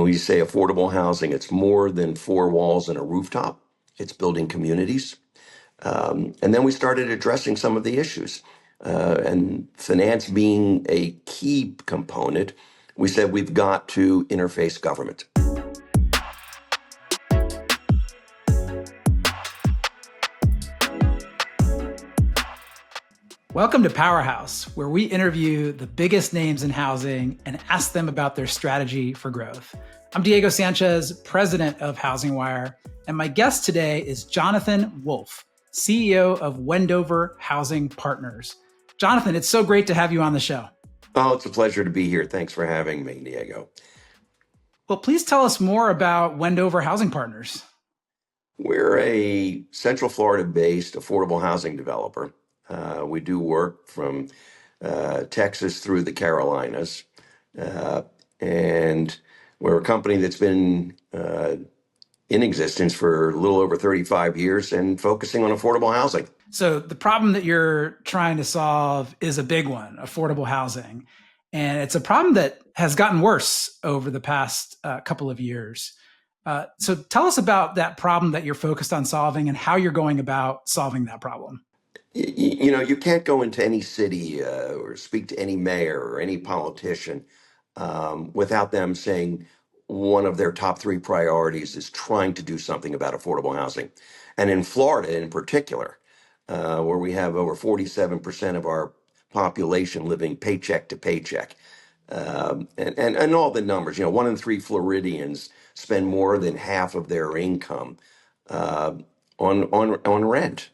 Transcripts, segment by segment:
when we say affordable housing, it's more than four walls and a rooftop. It's building communities. And then we started addressing some of the issues. And finance being a key component, we said we've got to interface government. Welcome to Powerhouse, where we interview the biggest names in housing and ask them about their strategy for growth. I'm Diego Sanchez, president of HousingWire, and my guest today is Jonathan Wolf, CEO of Wendover Housing Partners. Jonathan, it's so great to have you on the show. Oh, it's a pleasure to be here. Thanks for having me, Diego. Well, please tell us more about Wendover Housing Partners. We're a Central Florida-based affordable housing developer. We do work from Texas through the Carolinas, and we're a company that's been in existence for a little over 35 years and focusing on affordable housing. So the problem that you're trying to solve is a big one, affordable housing. And it's a problem that has gotten worse over the past couple of years. So tell us about that problem that you're focused on solving and how you're going about solving that problem. You know, you can't go into any city or speak to any mayor or any politician without them saying one of their top three priorities is trying to do something about affordable housing. And in Florida in particular, where we have over 47% of our population living paycheck to paycheck, and all the numbers, you know, 1 in 3 Floridians spend more than half of their income on rent.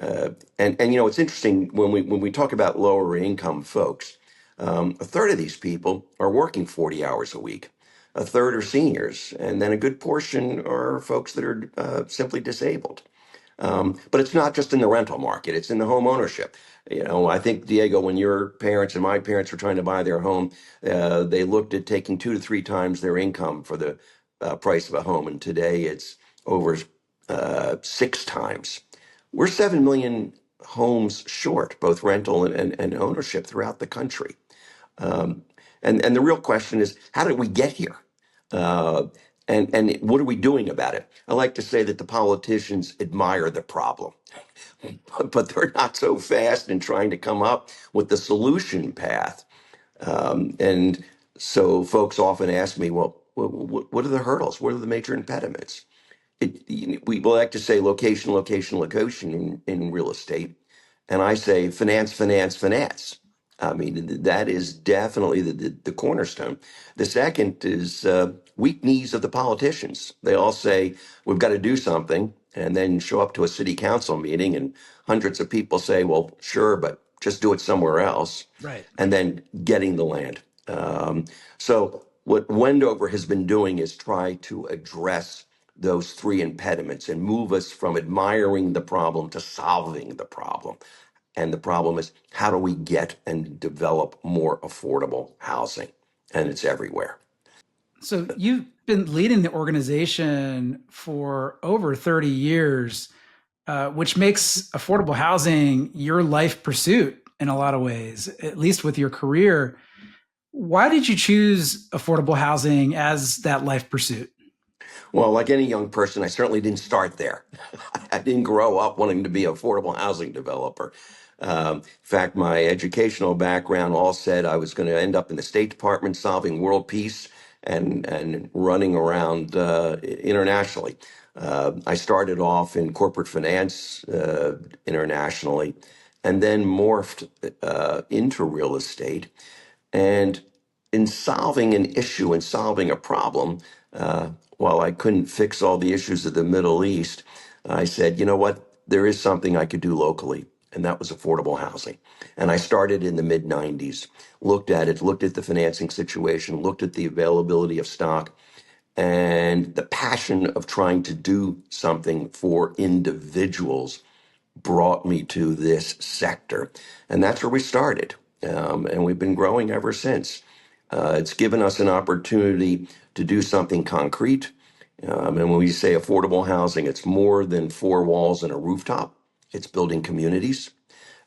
And you know, it's interesting when we talk about lower income folks, a third of these people are working 40 hours a week. A third are seniors, and then a good portion are folks that are simply disabled. But it's not just in the rental market, it's in the home ownership. You know, I think, Diego, when your parents and my parents were trying to buy their home, they looked at taking 2 to 3 times their income for the price of a home. And today it's over 6 times. We're 7 million homes short, both rental and ownership throughout the country. And the real question is, how did we get here? And what are we doing about it? I like to say that the politicians admire the problem, but they're not so fast in trying to come up with the solution path. And so folks often ask me, well, what are the hurdles? What are the major impediments? We like to say location, location, location in real estate. And I say finance, finance, finance. I mean, that is definitely the cornerstone. The second is weak knees of the politicians. They all say, we've got to do something, and then show up to a city council meeting, and hundreds of people say, well, sure, but just do it somewhere else. Right. And then getting the land. So what Wendover has been doing is try to address those 3 impediments and move us from admiring the problem to solving the problem. And the problem is, how do we get and develop more affordable housing? And it's everywhere. So you've been leading the organization for over 30 years, which makes affordable housing your life pursuit in a lot of ways, at least with your career. Why did you choose affordable housing as that life pursuit? Well, like any young person, I certainly didn't start there. I didn't grow up wanting to be an affordable housing developer. In fact, my educational background all said I was going to end up in the State Department solving world peace and running around internationally. I started off in corporate finance internationally, and then morphed into real estate. And in solving an issue and solving a problem, while I couldn't fix all the issues of the Middle East, I said, you know what, there is something I could do locally, and that was affordable housing. And I started in the mid-90s, looked at the financing situation, looked at the availability of stock, and the passion of trying to do something for individuals brought me to this sector. And that's where we started. And we've been growing ever since. It's given us an opportunity to do something concrete. And when we say affordable housing, it's more than 4 walls and a rooftop. It's building communities.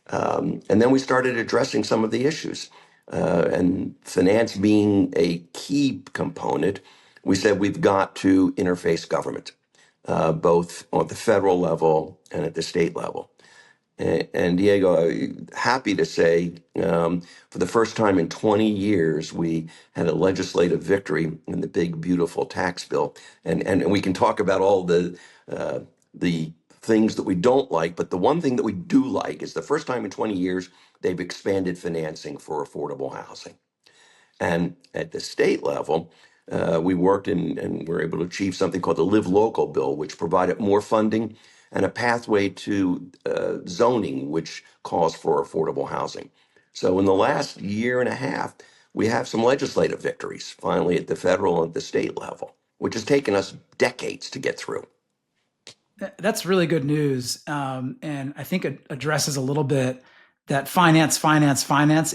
And then we started addressing some of the issues. And finance being a key component, we said we've got to interface government, both on the federal level and at the state level. And Diego, happy to say, for the first time in 20 years, we had a legislative victory in the big, beautiful tax bill. And we can talk about all the things that we don't like, but the one thing that we do like is the first time in 20 years, they've expanded financing for affordable housing. And at the state level, we worked and were able to achieve something called the Live Local Bill, which provided more funding and a pathway to zoning, which calls for affordable housing. So in the last year and a half, we have some legislative victories, finally at the federal and the state level, which has taken us decades to get through. That's really good news. And I think it addresses a little bit that finance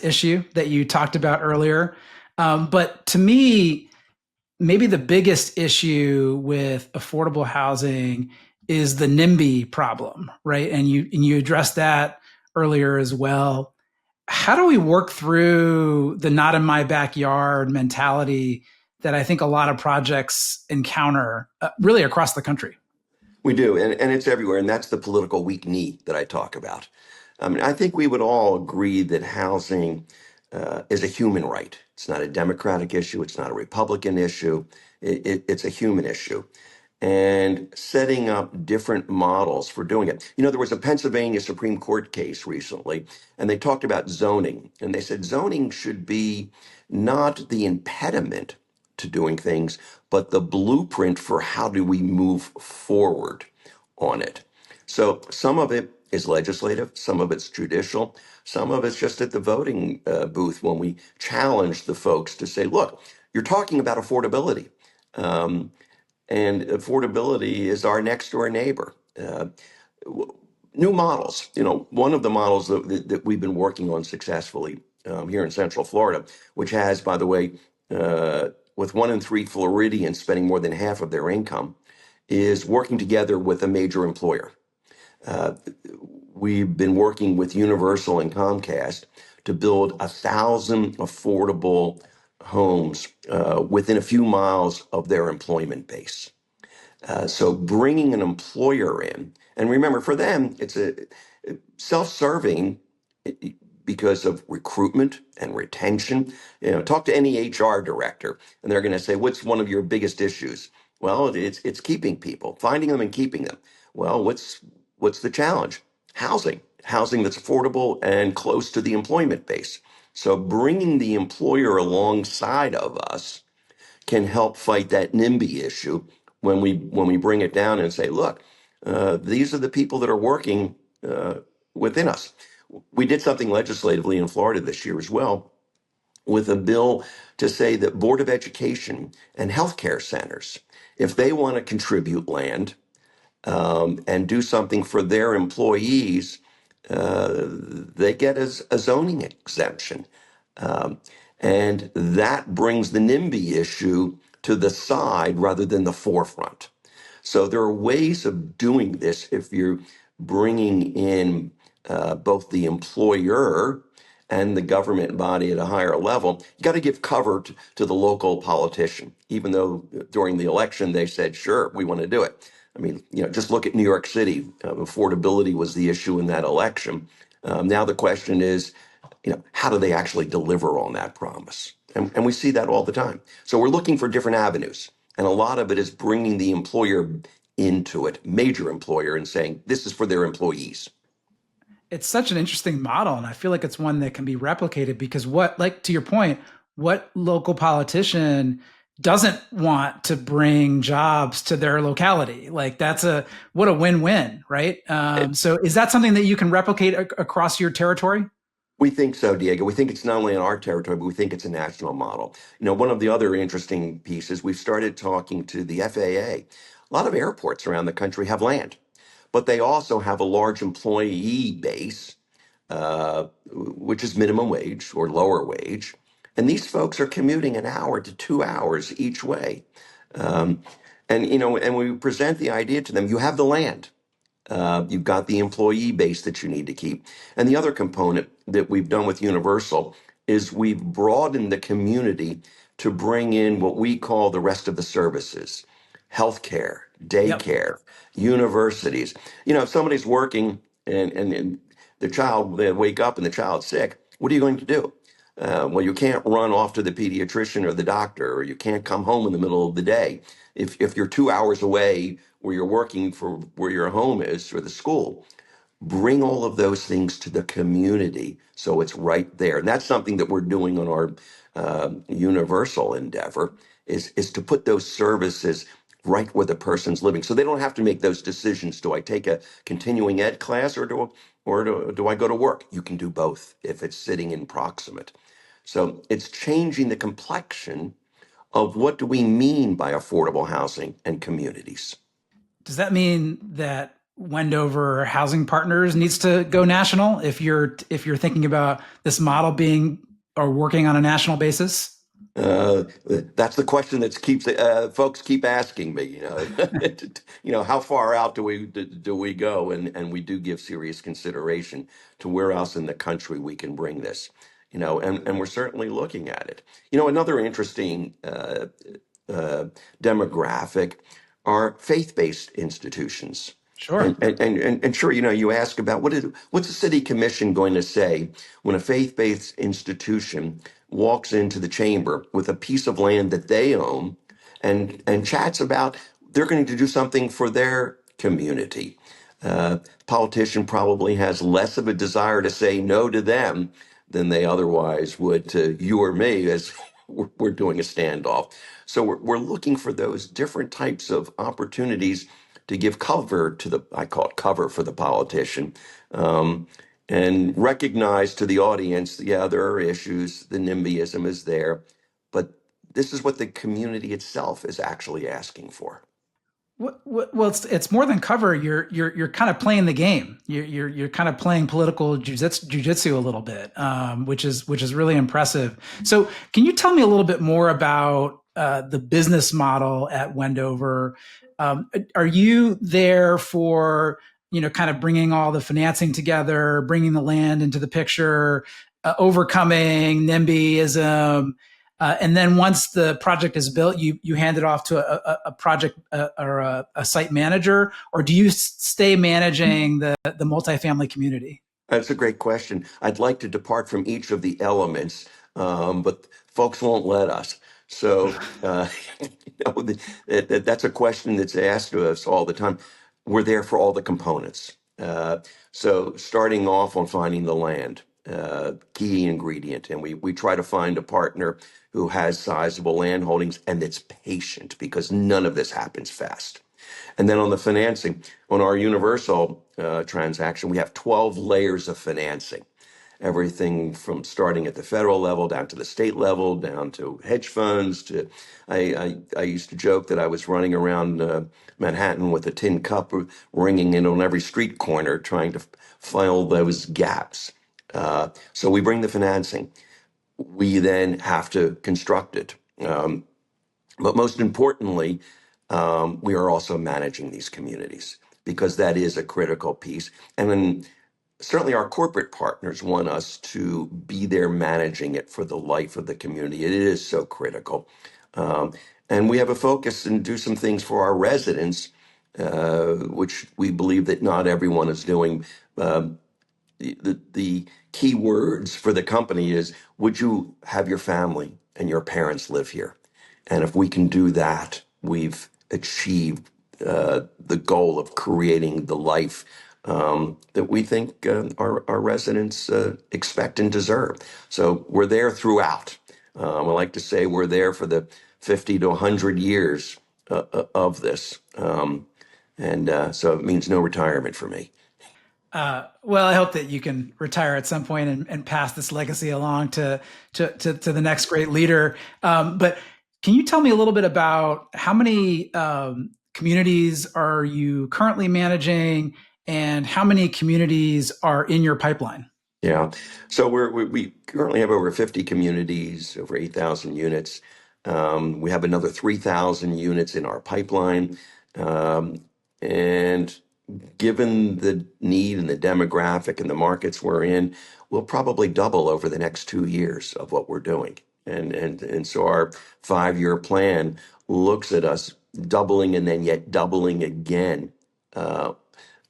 issue that you talked about earlier. But to me, maybe the biggest issue with affordable housing is the NIMBY problem, right? And you addressed that earlier as well. How do we work through the not in my backyard mentality that I think a lot of projects encounter really across the country? We do, and it's everywhere, and that's the political weak knee that I talk about. I mean, I think we would all agree that housing is a human right. It's not a Democratic issue. It's not a Republican issue. It's a human issue. And setting up different models for doing it. You know, there was a Pennsylvania Supreme Court case recently, and they talked about zoning. And they said zoning should be not the impediment to doing things, but the blueprint for how do we move forward on it. So some of it is legislative, some of it's judicial, some of it's just at the voting booth when we challenge the folks to say, look, you're talking about affordability. Um, and affordability is our next door neighbor. New models. You know, one of the models that we've been working on successfully here in Central Florida, which has, by the way, with 1 in 3 Floridians spending more than half of their income, is working together with a major employer. Uh, we've been working with Universal and Comcast to build 1,000 affordable homes within a few miles of their employment base. So bringing an employer in, and remember, for them, it's a self-serving because of recruitment and retention. You know, talk to any HR director, and they're going to say, "What's one of your biggest issues?" Well, it's keeping people, finding them and keeping them. Well, what's the challenge? Housing that's affordable and close to the employment base. So bringing the employer alongside of us can help fight that NIMBY issue when we bring it down and say, look, these are the people that are working within us. We did something legislatively in Florida this year as well with a bill to say that Board of Education and healthcare centers, if they want to contribute land and do something for their employees, they get a zoning exemption. Um, and that brings the NIMBY issue to the side rather than the forefront. So there are ways of doing this if you're bringing in both the employer and the government body at a higher level. You got to give cover to the local politician, even though during the election they said, sure, we want to do it. I mean, you know, just look at New York City. Affordability was the issue in that election. Now the question is, you know, how do they actually deliver on that promise? And we see that all the time. So we're looking for different avenues. And a lot of it is bringing the employer into it, major employer, and saying this is for their employees. It's such an interesting model, and I feel like it's one that can be replicated because what, like to your point, what local politician doesn't want to bring jobs to their locality? Like that's what a win-win, right? So is that something that you can replicate across your territory? We think so, Diego. We think it's not only in our territory, but we think it's a national model. You know, one of the other interesting pieces, we've started talking to the FAA. A lot of airports around the country have land, but they also have a large employee base, which is minimum wage or lower wage. And these folks are commuting an hour to 2 hours each way. Um, and, you know, and we present the idea to them, you have the land. You've got the employee base that you need to keep. And the other component that we've done with Universal is we've broadened the community to bring in what we call the rest of the services: healthcare, Yep. daycare, universities. If somebody's working and the child, they wake up and the child's sick, what are you going to do? Well, you can't run off to the pediatrician or the doctor, or you can't come home in the middle of the day. If you're 2 hours away where you're working for where your home is or the school, bring all of those things to the community so it's right there. And that's something that we're doing on our universal endeavor is to put those services right where the person's living, so they don't have to make those decisions. Do I take a continuing ed class, or do I go to work? You can do both if it's sitting in proximate. So it's changing the complexion of what do we mean by affordable housing and communities. Does that mean that Wendover Housing Partners needs to go national if you're thinking about this model being or working on a national basis? That's the question that keeps folks keep asking me. How far out do we go? And we do give serious consideration to where else in the country we can bring this. And we're certainly looking at it. Another interesting demographic are faith-based institutions. Sure. And sure, you ask about what's the city commission going to say when a faith-based institution walks into the chamber with a piece of land that they own and chats about they're going to do something for their community. Politician probably has less of a desire to say no to them than they otherwise would to you or me, as we're doing a standoff. So we're looking for those different types of opportunities to give cover to I call it cover for the politician, um, and recognize to the audience, yeah, there are issues, the NIMBYism is there, but this is what the community itself is actually asking for. Well, it's more than cover. You're kind of playing the game. You're kind of playing political jujitsu a little bit, which is really impressive. So, can you tell me a little bit more about the business model at Wendover? Are you there for kind of bringing all the financing together, bringing the land into the picture, overcoming NIMBYism? And then once the project is built, you hand it off to a project or a site manager, or do you stay managing the multifamily community? That's a great question. I'd like to depart from each of the elements, but folks won't let us. So, that's a question that's asked of us all the time. We're there for all the components. So, starting off on finding the land, key ingredient, and we try to find a partner who has sizable land holdings and that's patient, because none of this happens fast. And then on the financing, on our Universal transaction, we have 12 layers of financing. Everything from starting at the federal level down to the state level, down to hedge funds. I used to joke that I was running around Manhattan with a tin cup, ringing in on every street corner, trying to fill those gaps. So we bring the financing. We then have to construct it. But most importantly, we are also managing these communities, because that is a critical piece. And then certainly our corporate partners want us to be there managing it for the life of the community. It is so critical. Um, and we have a focus and do some things for our residents, which we believe that not everyone is doing. Um, the key words for the company is, would you have your family and your parents live here? And if we can do that, we've achieved the goal of creating the life that we think our residents expect and deserve. So we're there throughout. I like to say we're there for the 50 to 100 years of this. And so it means no retirement for me. Well, I hope that you can retire at some point and pass this legacy along to the next great leader. But can you tell me a little bit about how many communities are you currently managing, and how many communities are in your pipeline? Yeah. So we currently have over 50 communities, over 8,000 units. We have another 3,000 units in our pipeline. Um, and given the need and the demographic and the markets we're in, we'll probably double over the next 2 years of what we're doing. And so our 5-year plan looks at us doubling and then yet doubling again uh,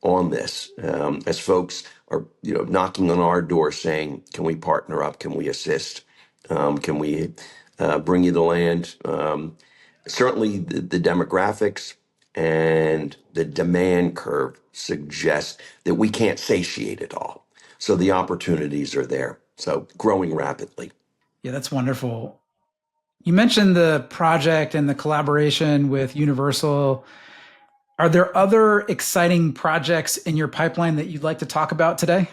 on this as folks are knocking on our door saying, can we partner up? Can we assist? Can we bring you the land? Certainly the demographics and the demand curve suggest that we can't satiate it all. So the opportunities are there. So growing rapidly. Yeah, that's wonderful. You mentioned the project and the collaboration with Universal. Are there other exciting projects in your pipeline that you'd like to talk about today?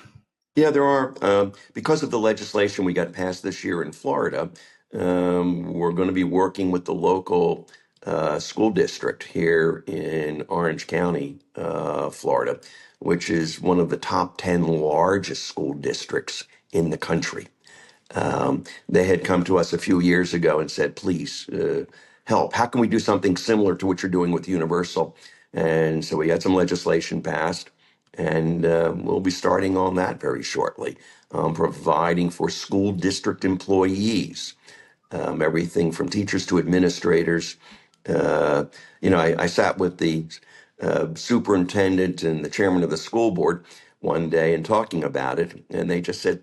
Yeah, there are. Because of the legislation we got passed this year in Florida, we're going to be working with the local school district here in Orange County, Florida, which is one of the top 10 largest school districts in the country. They had come to us a few years ago and said, please help. How can we do something similar to what you're doing with Universal? And so we had some legislation passed, and we'll be starting on that very shortly, providing for school district employees, everything from teachers to administrators. Uh, I sat with the superintendent and the chairman of the school board one day and talking about it, and they just said,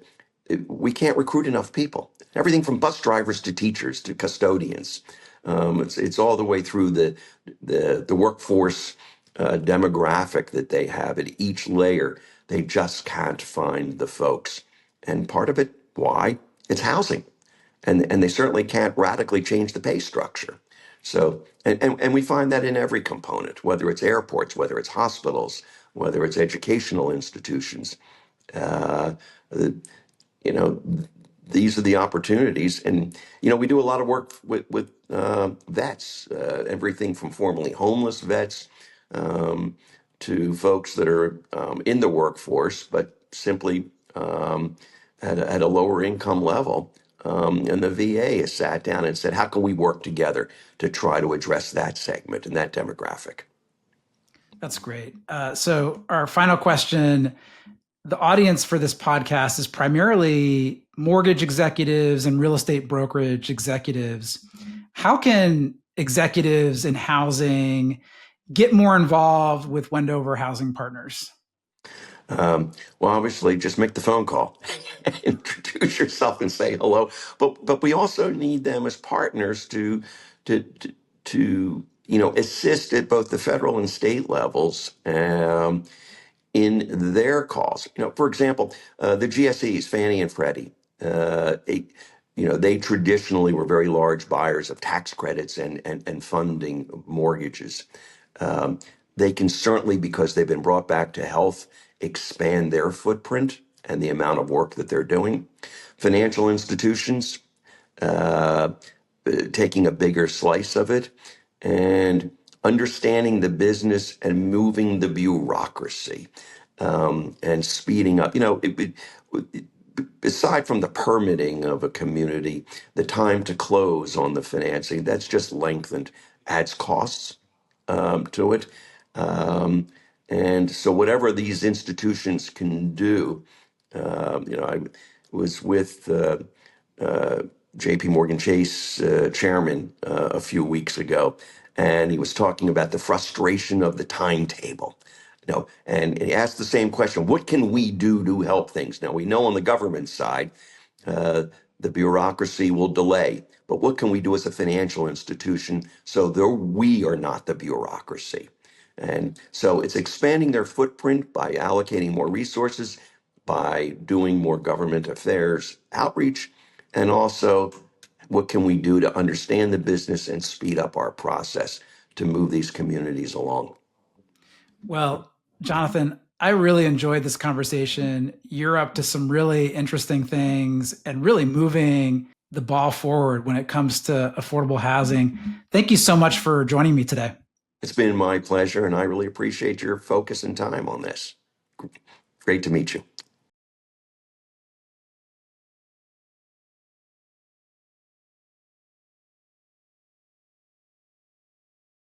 we can't recruit enough people. Everything from bus drivers to teachers to custodians. It's all the way through the workforce demographic that they have at each layer. They just can't find the folks, and part of it, why? It's housing, and they certainly can't radically change the pay structure. So, and we find that in every component, whether it's airports, whether it's hospitals, whether it's educational institutions. Uh, you know, these are the opportunities. And, we do a lot of work with vets, everything from formerly homeless vets um, to folks that are in the workforce, but simply at a lower income level. And the VA has sat down and said, how can we work together to try to address that segment and that demographic? That's great. So, our final question, the audience for this podcast is primarily mortgage executives and real estate brokerage executives. How can executives in housing get more involved with Wendover Housing Partners? Well, obviously, just make the phone call, introduce yourself, and say hello. But we also need them as partners to to, to assist at both the federal and state levels. In their calls. For example, the GSEs, Fannie and Freddie, they traditionally were very large buyers of tax credits and funding mortgages. Um, they can certainly, because they've been brought back to health, expand their footprint and the amount of work that they're doing. Financial institutions, uh, taking a bigger slice of it and understanding the business and moving the bureaucracy and speeding up. Aside from the permitting of a community, the time to close on the financing, that's just lengthened, adds costs to it. Um, and so, whatever these institutions can do, I was with uh, JP Morgan Chase chairman a few weeks ago, and he was talking about the frustration of the timetable. And he asked the same question: what can we do to help things? Now we know on the government side, uh, the bureaucracy will delay, but what can we do as a financial institution so that we are not the bureaucracy? And so it's expanding their footprint by allocating more resources, by doing more government affairs outreach, and also what can we do to understand the business and speed up our process to move these communities along? Well, Jonathan, I really enjoyed this conversation. You're up to some really interesting things and really moving the ball forward when it comes to affordable housing. Thank you so much for joining me today. It's been my pleasure, and I really appreciate your focus and time on this. Great to meet you.